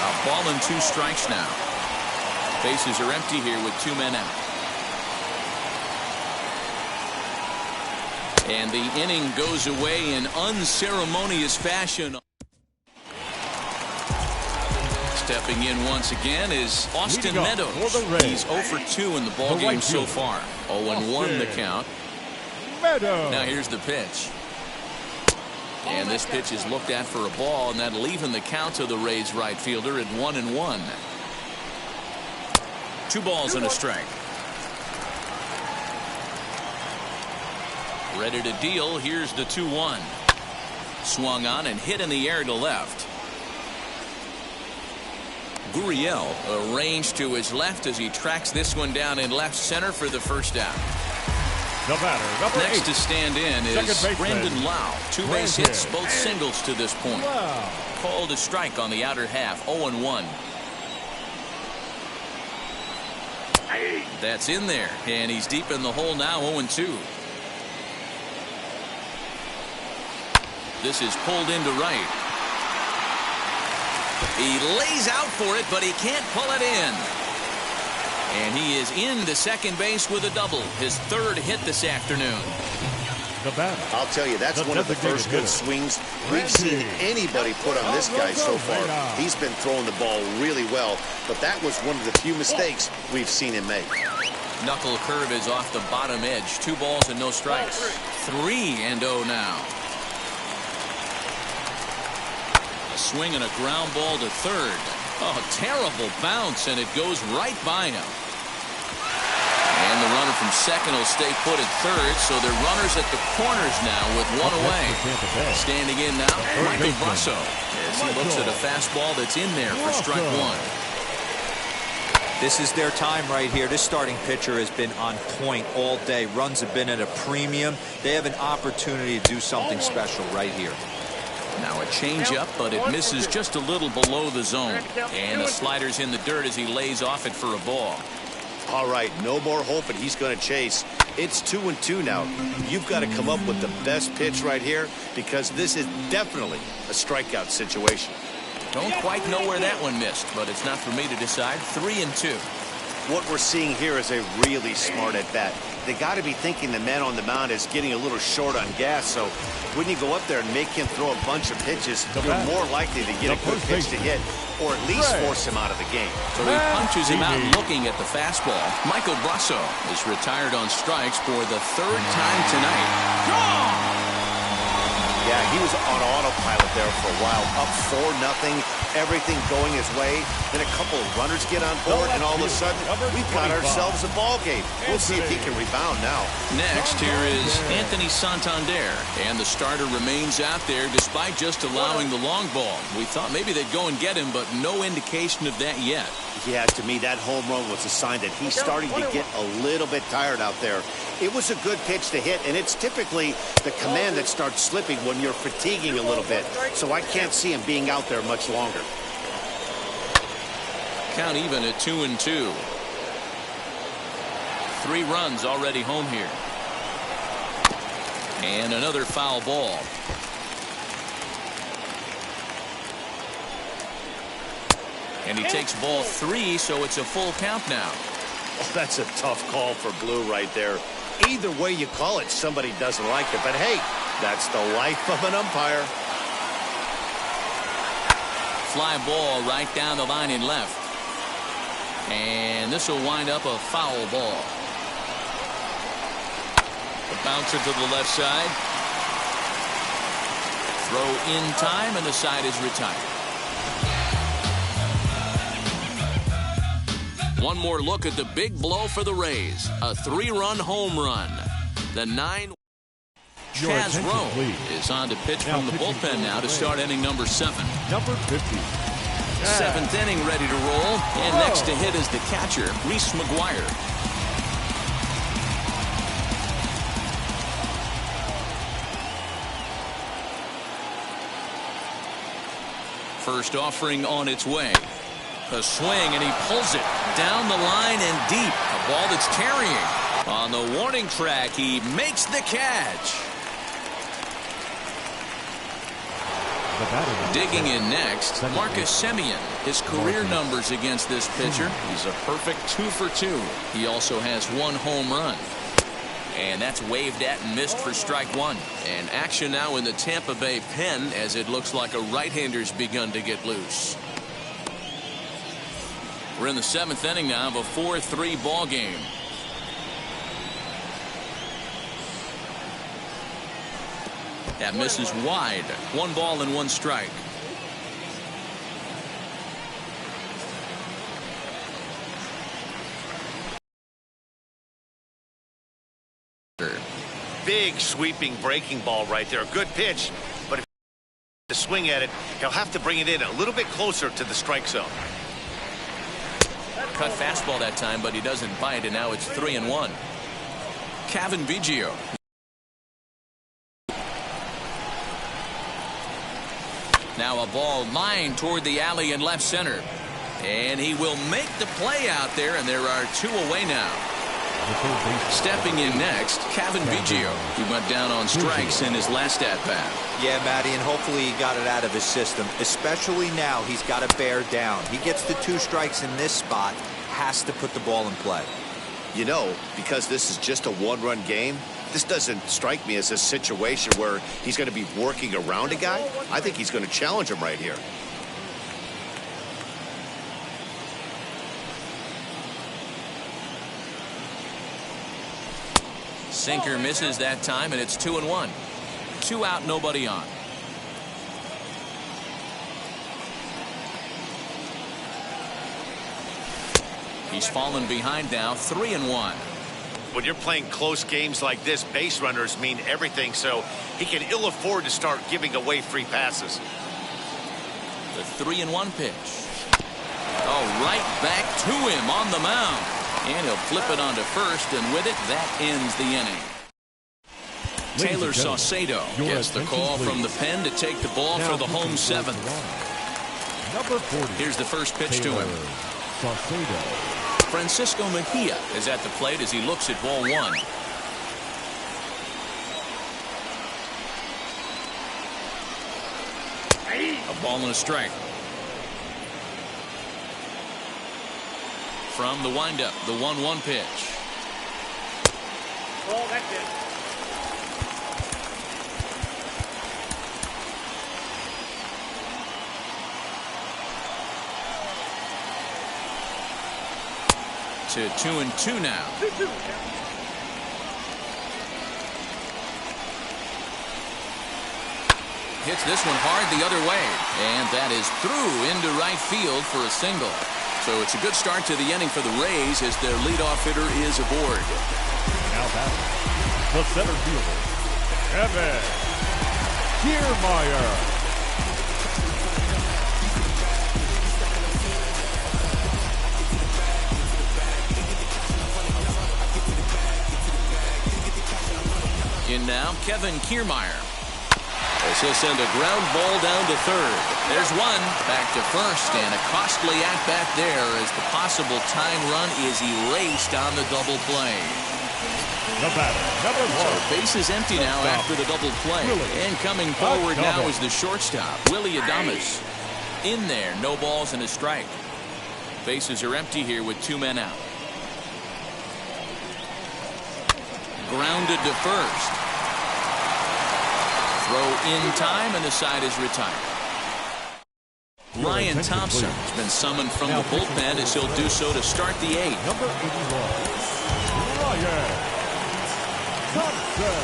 A ball and 2 strikes now. Bases are empty here with 2 men out. And the inning goes away in unceremonious fashion. Stepping in once again is Austin Meadows. He's 0 for 2 in the ballgame so far. 0-1 the count. Now here's the pitch. And this pitch is looked at for a ball, and that'll even the count to the Rays right fielder at 1-1. 2 balls and a strike. Ready to deal. Here's the 2-1. Swung on and hit in the air to left. Gurriel arranged to his left as he tracks this one down in left center for the first out. The batter, number 8. Next to stand in is Brandon Lau. 2 base hits, both singles to this point. Wow. Called a strike on the outer half. 0-1. That's in there, and he's deep in the hole now. 0-2. This is pulled into right. He lays out for it, but he can't pull it in. And he is into second base with a double. His 3rd hit this afternoon. The batter. I'll tell you, that's one of the first good swings we've seen anybody put on this guy so far. He's been throwing the ball really well, but that was one of the few mistakes we've seen him make. Knuckle curve is off the bottom edge. 2 balls and no strikes. 3-0 now. A swing and a ground ball to third. Oh, terrible bounce, and it goes right by him. And the runner from second will stay put at third, so they're runners at the corners now with 1 away. Standing in now, Michael Brasso, as he looks at a fastball that's in there for strike 1. This is their time right here. This starting pitcher has been on point all day. Runs have been at a premium. They have an opportunity to do something special right here. Now a changeup, but it misses just a little below the zone. And the slider's in the dirt as he lays off it for a ball. All right, no more hoping he's going to chase. It's 2-2 now. You've got to come up with the best pitch right here, because this is definitely a strikeout situation. Don't quite know where that one missed, but it's not for me to decide. 3-2. What we're seeing here is a really smart at-bat. They got to be thinking the man on the mound is getting a little short on gas, so when you go up there and make him throw a bunch of pitches, you're more likely to get a good pitch to hit, or at least force him out of the game. So he punches him out looking at the fastball. Michael Brasso is retired on strikes for the 3rd time tonight. Yeah, he was on autopilot there for a while. Up 4-0, everything going his way. Then a couple of runners get on board, and all of a sudden, we've got ourselves a ball game. We'll see if he can rebound now. Next, here is Anthony Santander, and the starter remains out there despite just allowing the long ball. We thought maybe they'd go and get him, but no indication of that yet. Yeah, to me, that home run was a sign that he's starting to get a little bit tired out there. It was a good pitch to hit, and it's typically the command that starts slipping when you're fatiguing a little bit. So I can't see him being out there much longer. Count even at 2-2. 3 runs already home here. And another foul ball. And he takes ball 3, so it's a full count now. Oh, that's a tough call for Blue right there. Either way you call it, somebody doesn't like it. But hey, that's the life of an umpire. Fly ball right down the line in left. And this will wind up a foul ball. The bouncer to the left side. Throw in time, and the side is retired. One more look at the big blow for the Rays. A 3-run home run. The 9. Chaz Rowe is on to pitch from the bullpen now to start inning number 7. Number 50. 7th inning ready to roll. And next to hit is the catcher, Reese McGuire. First offering on its way. A swing, and he pulls it down the line and deep. A ball that's carrying. On the warning track, he makes the catch. Digging in next, Marcus Semien. His career numbers against this pitcher, he's a perfect 2 for 2. He also has 1 home run. And that's waved at and missed for strike 1. And action now in the Tampa Bay pen as it looks like a right-hander's begun to get loose. We're in the 7th inning now of a 4-3 ball game. That misses wide. 1 ball and 1 strike. Big sweeping breaking ball right there. A good pitch, but if to swing at it, he'll have to bring it in a little bit closer to the strike zone. Cut fastball that time, but he doesn't bite, and now it's 3-1. Kevin Biggio. Now a ball lined toward the alley in left center. And he will make the play out there, and there are 2 away now. Stepping in next, Kevin Biggio. He went down on strikes in his last at-bat. Yeah, Matty, and hopefully he got it out of his system. Especially now, he's got to bear down. He gets the 2 strikes in this spot, has to put the ball in play. You know, because this is just a 1-run game, this doesn't strike me as a situation where he's going to be working around a guy. I think he's going to challenge him right here. Sinker misses that time, and it's 2-1. 2 out, nobody on. He's fallen behind now, 3-1. When you're playing close games like this, base runners mean everything, so he can ill afford to start giving away free passes. The 3-1 pitch. Oh, right back to him on the mound. And he'll flip it onto first, and with it, that ends the inning. Taylor Saucedo gets the call from the pen to take the ball for the home 7th. Number 40. Here's the first pitch to him. Francisco Mejia is at the plate as he looks at ball 1. A ball and a strike. From the windup, the 1-1 pitch. Oh, that's it. To 2-2 now. 2-2. Hits this one hard the other way. And that is through into right field for a single. So it's a good start to the inning for the Rays as their leadoff hitter is aboard. Now batting, the center fielder, Kevin Kiermaier. In now, Kevin Kiermaier. As he'll send a ground ball down to third. There's one. Back to first, and a costly at-bat there as the possible tying run is erased on the double play. The batter, number 1. So base is empty now after the double play. And coming forward now is the shortstop, Willie Adames. In there, no balls and a strike. Bases are empty here with 2 men out. Grounded to first. Throw in time, and the side is retired. Ryan Thompson has been summoned from the bullpen as he'll do so to start the 8th. Number 81, Ryan Thompson.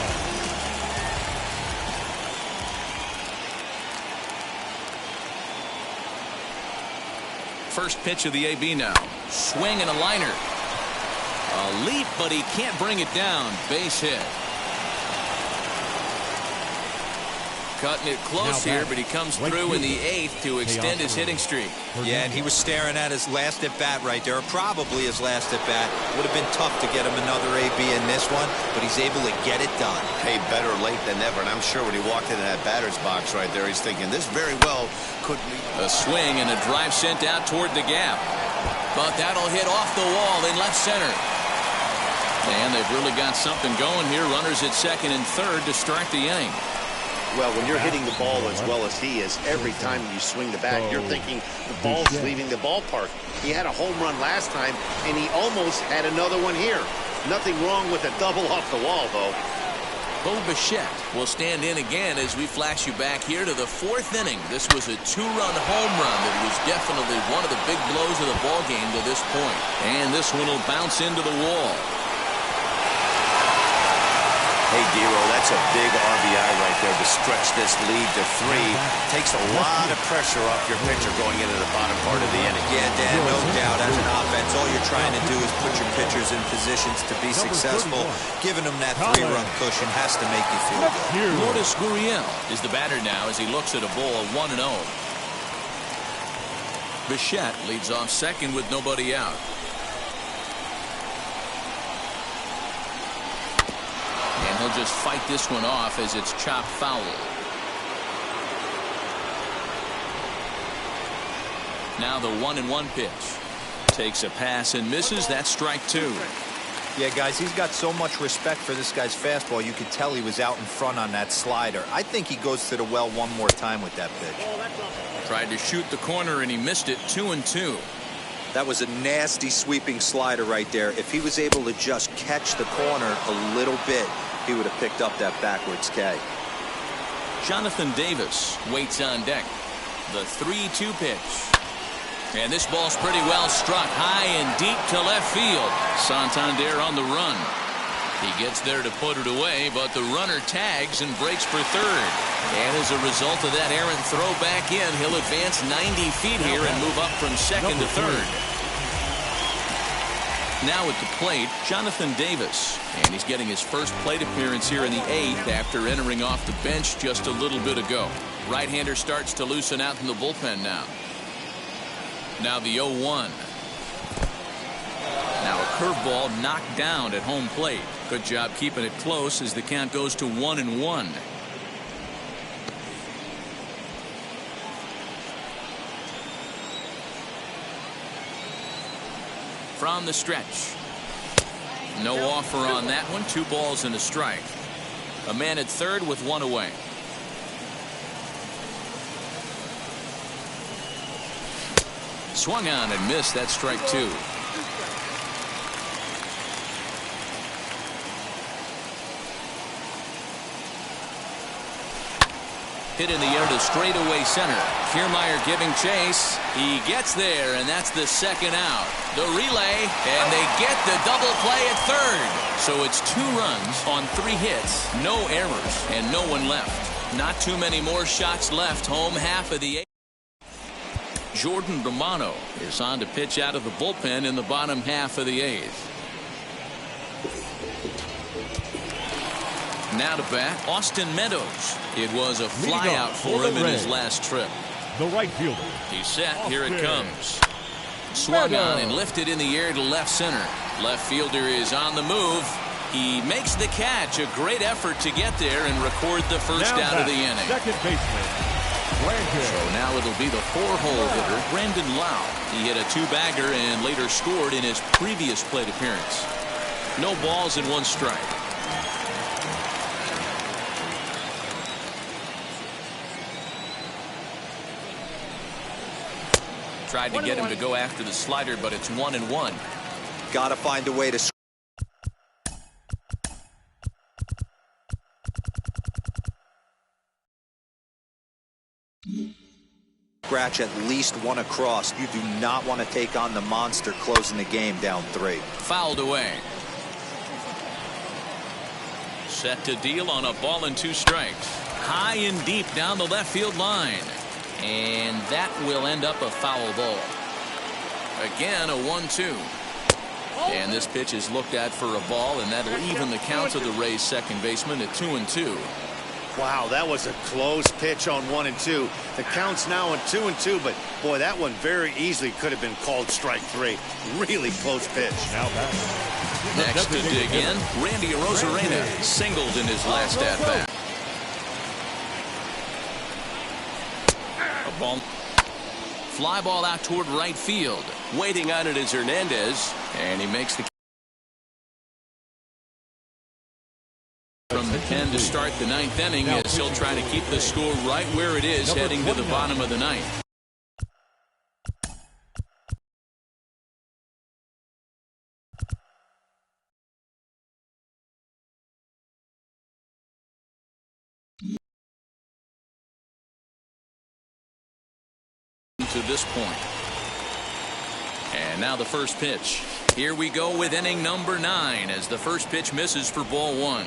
First pitch of the AB now. Swing and a liner. A leap, but he can't bring it down. Base hit. cutting it close here, but he comes through in the 8th to extend his hitting streak. Yeah, and he was staring at his last at-bat right there, probably his last at-bat. Would have been tough to get him another AB in this one, but he's able to get it done. Hey, better late than never, and I'm sure when he walked into that batter's box right there, he's thinking this very well could be. A swing and a drive sent out toward the gap. But that'll hit off the wall in left center. And they've really got something going here. Runners at second and third to start the inning. Well, when you're hitting the ball as well as he is, every time you swing the bat, you're thinking the ball's leaving the ballpark. He had a home run last time, and he almost had another one here. Nothing wrong with a double off the wall, though. Bo Bichette will stand in again as we flash you back here to the 4th inning. This was a 2-run home run that was definitely one of the big blows of the ball game to this point. And this one will bounce into the wall. Hey, Dero, that's a big RBI right there to stretch this lead to 3. Takes a lot of pressure off your pitcher going into the bottom part of the inning. Yeah, Dan, no doubt. As an offense, all you're trying to do is put your pitchers in positions to be successful. Giving them that 3-run cushion has to make you feel good. Lourdes Gurriel is the batter now as he looks at a ball 1-0. Bichette leads off second with nobody out. And he'll just fight this one off as it's chopped foul. Now the 1-1 pitch. Takes a pass and misses. That's strike 2. Yeah, guys, he's got so much respect for this guy's fastball. You could tell he was out in front on that slider. I think he goes to the well one more time with that pitch. Tried to shoot the corner and he missed it. 2-2. That was a nasty sweeping slider right there. If he was able to just catch the corner a little bit, he would have picked up that backwards K. Jonathan Davis waits on deck. The 3-2 pitch. And this ball's pretty well struck high and deep to left field. Santander on the run. He gets there to put it away, but the runner tags and breaks for third. And as a result of that errant throw back in, he'll advance 90 feet here and move up from second to third. Now at the plate, Jonathan Davis. And he's getting his first plate appearance here in the 8th after entering off the bench just a little bit ago. Right-hander starts to loosen out in the bullpen now. Now the 0-1. Now a curveball knocked down at home plate. Good job keeping it close as the count goes to 1-1. From the stretch. No offer on that one. 2 balls and a strike. A man at third with 1 away. Swung on and missed. That's strike 2. Hit in the air to straightaway center. Kiermaier giving chase. He gets there, and that's the second out. The relay, and they get the double play at third. So it's 2 runs on 3 hits, no errors, and no one left. Not too many more shots left. Home half of the 8th. Jordan Romano is on to pitch out of the bullpen in the bottom half of the 8th. Now to bat, Austin Meadows. It was a flyout for him in his last trip. The right fielder. He's set. Here it comes. Swung on and lifted in the air to left center. Left fielder is on the move. He makes the catch. A great effort to get there and record the first out of the inning. Second baseman. So now it'll be the 4-hole hitter, Brandon Lau. He hit a 2-bagger and later scored in his previous plate appearance. No balls and 1 strike. Tried to get him to go after the slider, but it's 1-1. Got to find a way to scratch at least 1 across. You do not want to take on the monster closing the game down 3. Fouled away. Set to deal on a ball and 2 strikes. High and deep down the left field line. And that will end up a foul ball. Again, a 1-2. And this pitch is looked at for a ball, and that'll even the count of the Rays' second baseman at 2-2. Wow, that was a close pitch on 1 and 2. The count's now on 2 and 2, but boy, that one very easily could have been called strike 3. Really close pitch. Now back. Next to dig in, Randy Arozarena singled in his last at-bat. A ball. Fly ball out toward right field. Waiting on it is Hernandez, and he makes the from the 10 to start the 9th inning as he'll try to keep the score right where it is heading to the bottom of the 9th. To this point. And now the first pitch. Here we go with inning number 9 as the first pitch misses for ball 1.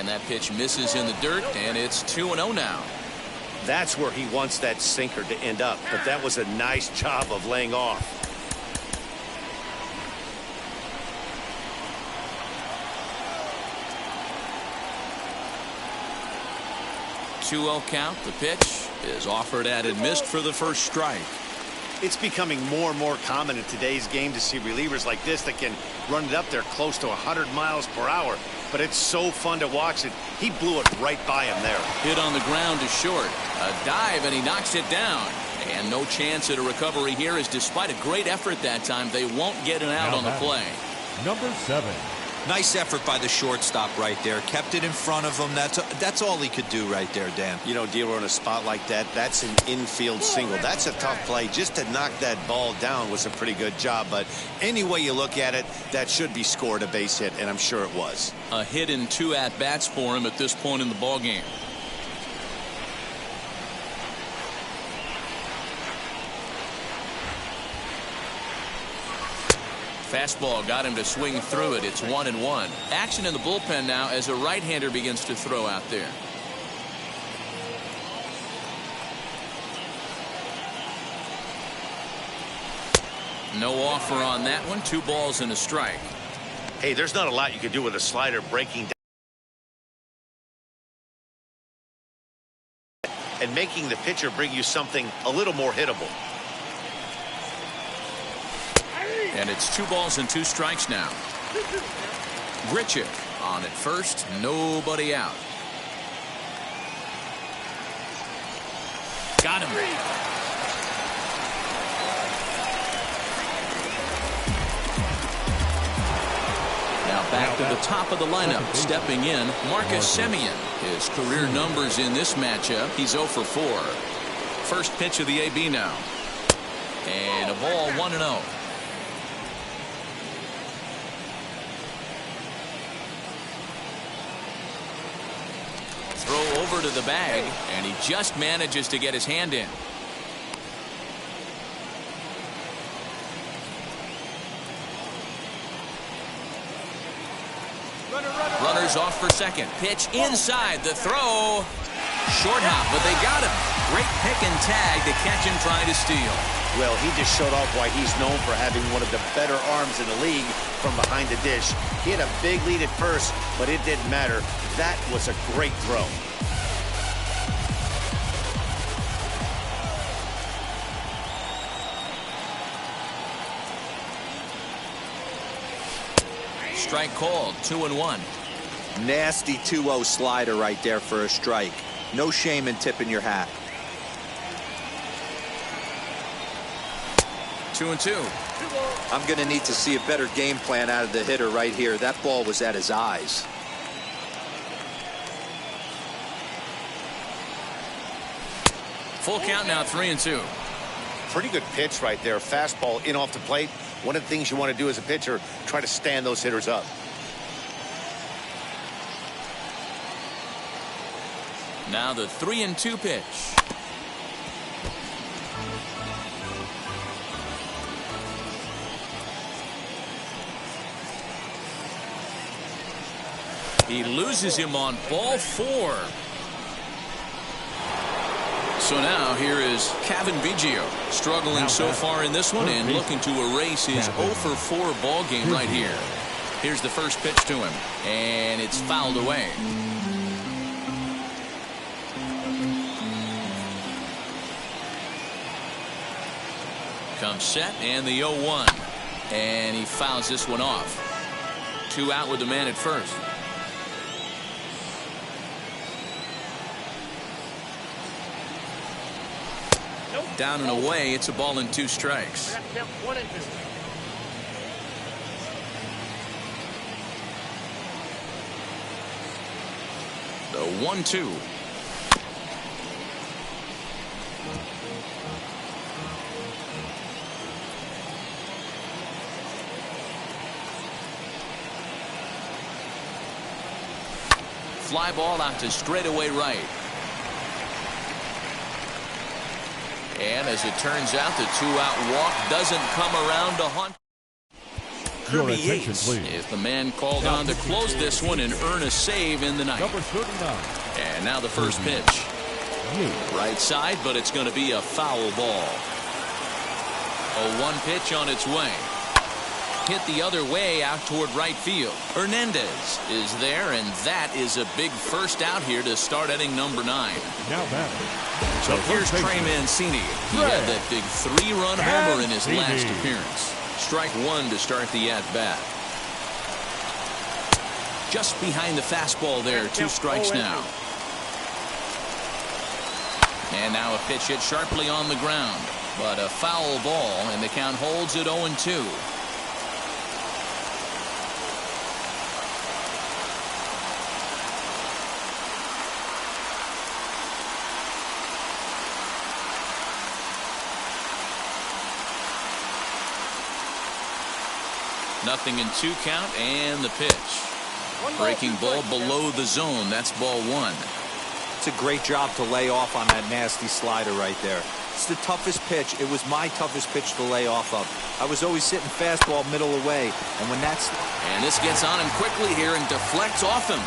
And that pitch misses in the dirt, and it's 2-0 now. That's where he wants that sinker to end up, but that was a nice job of laying off. 2-0 count. The pitch is offered at and missed for the first strike. It's becoming more and more common in today's game to see relievers like this that can run it up there close to 100 miles per hour. But it's so fun to watch it. He blew it right by him there. Hit on the ground to short. A dive, and he knocks it down. And no chance at a recovery here, as despite a great effort that time, they won't get an out on the play. Number 7. Nice effort by the shortstop right there. Kept it in front of him. That's all he could do right there, Dan. You know, Dealer, in a spot like that, that's an infield single. That's a tough play. Just to knock that ball down was a pretty good job. But any way you look at it, that should be scored a base hit, and I'm sure it was. A hit in 2 at-bats for him at this point in the ballgame. Fastball got him to swing through it. It's 1-1. Action in the bullpen now as a right-hander begins to throw out there. No offer on that one. 2 balls and a strike. Hey, there's not a lot you can do with a slider breaking down and making the pitcher bring you something a little more hittable. And it's 2 balls and 2 strikes now. Grichuk on at first, nobody out. Got him. Now back to the top of the lineup. Stepping in, Marcus Semien. His career numbers in this matchup, he's 0 for 4. First pitch of the AB now. And a ball 1-0. Throw over to the bag, and he just manages to get his hand in. Runners off for second. Pitch inside. The throw. Short hop, but they got him. Great pick and tag to catch him trying to steal. Well, he just showed off why he's known for having one of the better arms in the league from behind the dish. He had a big lead at first, but it didn't matter. That was a great throw. Strike called. 2-1. Nasty 2-0 slider right there for a strike. No shame in tipping your hat. 2-2. I'm going to need to see a better game plan out of the hitter right here. That ball was at his eyes. Full count now. 3-2. Pretty good pitch right there. Fastball in off the plate. One of the things you want to do as a pitcher, try to stand those hitters up. Now the 3-2 pitch. He loses him on ball 4. So now here is Cavan Biggio, struggling so far in this one and looking to erase his 0 for 4 ball game right here. Here's the first pitch to him, and it's fouled away. Comes set, and the 0-1, and he fouls this one off. 2 out with the man at first. Down and away. It's a ball and 2 strikes. The 1-2. Fly ball out to straightaway right. And as it turns out, the 2-out walk doesn't come around to haunt. Your Kirby attention, Yates please. is the man called on to close this one and earn a save in the ninth. Number 39. And now the first pitch. Right side, but it's going to be a foul ball. A 1 pitch on its way. Hit the other way out toward right field. Hernandez is there, and that is a big first out here to start inning number 9. Now batting. So here's Trey Mancini. He had that big 3-run homer in his last appearance. Strike 1 to start the at-bat. Just behind the fastball there. 2 strikes now. And now a pitch hit sharply on the ground. But a foul ball, and the count holds at 0-2. Nothing in 2 count, and the pitch. Breaking ball below the zone. That's ball 1. It's a great job to lay off on that nasty slider right there. It's the toughest pitch. It was my toughest pitch to lay off of. I was always sitting fastball middle away, and when that's... And this gets on him quickly here and deflects off him.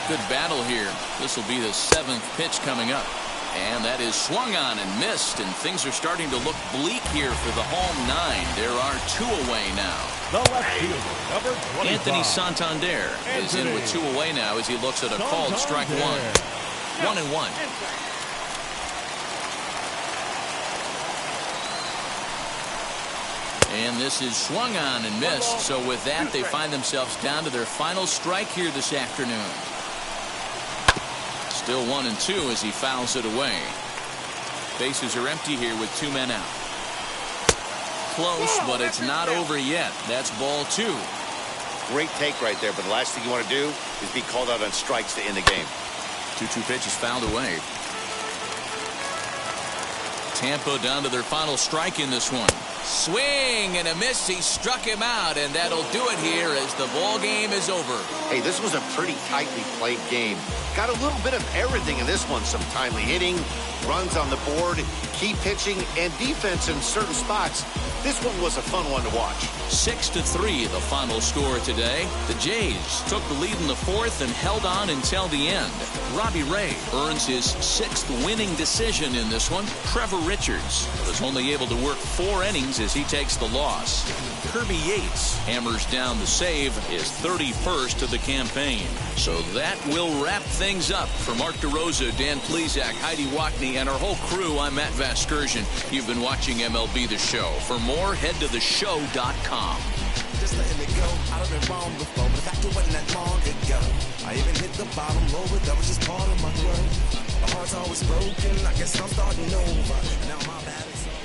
Good battle here. This will be the 7th pitch coming up. And that is swung on and missed, and things are starting to look bleak here for the home 9. There are 2 away now. The left fielder, number 25. Anthony Santander is in with 2 away now as he looks at a called strike 1. 1-1. And this is swung on and missed. So with that, they find themselves down to their final strike here this afternoon. Still 1-2 as he fouls it away. Bases are empty here with 2 men out. Close, but it's not over yet. That's ball 2. Great take right there, but the last thing you want to do is be called out on strikes to end the game. 2-2 pitch is fouled away. Tampa down to their final strike in this one. Swing and a miss. He struck him out, and that'll do it here as the ball game is over. Hey, this was a pretty tightly played game. Got a little bit of everything in this one. Some timely hitting, runs on the board, key pitching, and defense in certain spots. This one was a fun one to watch. 6-3 the final score today. The Jays took the lead in the 4th and held on until the end. Robbie Ray earns his 6th winning decision in this one. Trevor Richards was only able to work 4 innings as he takes the loss. Kirby Yates hammers down the save, his 31st of the campaign. So that will wrap things up. For Mark DeRosa, Dan Plesac, Heidi Wackney, and our whole crew, I'm Matt Vasgersian. You've been watching MLB The Show. For more, head to theshow.com. Just letting it go. I've been wrong before, but the fact it wasn't that long ago. I even hit the bottom lower, that was just part of my growth. My heart's always broken, I guess I'm starting over. Now my bad is over.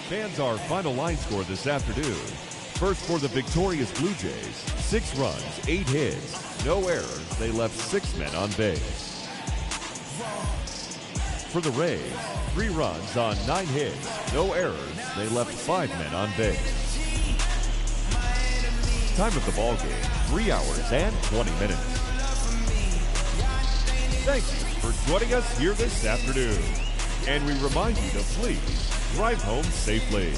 Fans, our final line score this afternoon. First for the victorious Blue Jays, 6 runs, 8 hits, no errors. They left 6 men on base. For the Rays, 3 runs on 9 hits, no errors. They left 5 men on base. Time of the ball game, 3 hours and 20 minutes. Thank you for joining us here this afternoon. And we remind you to please drive home safely.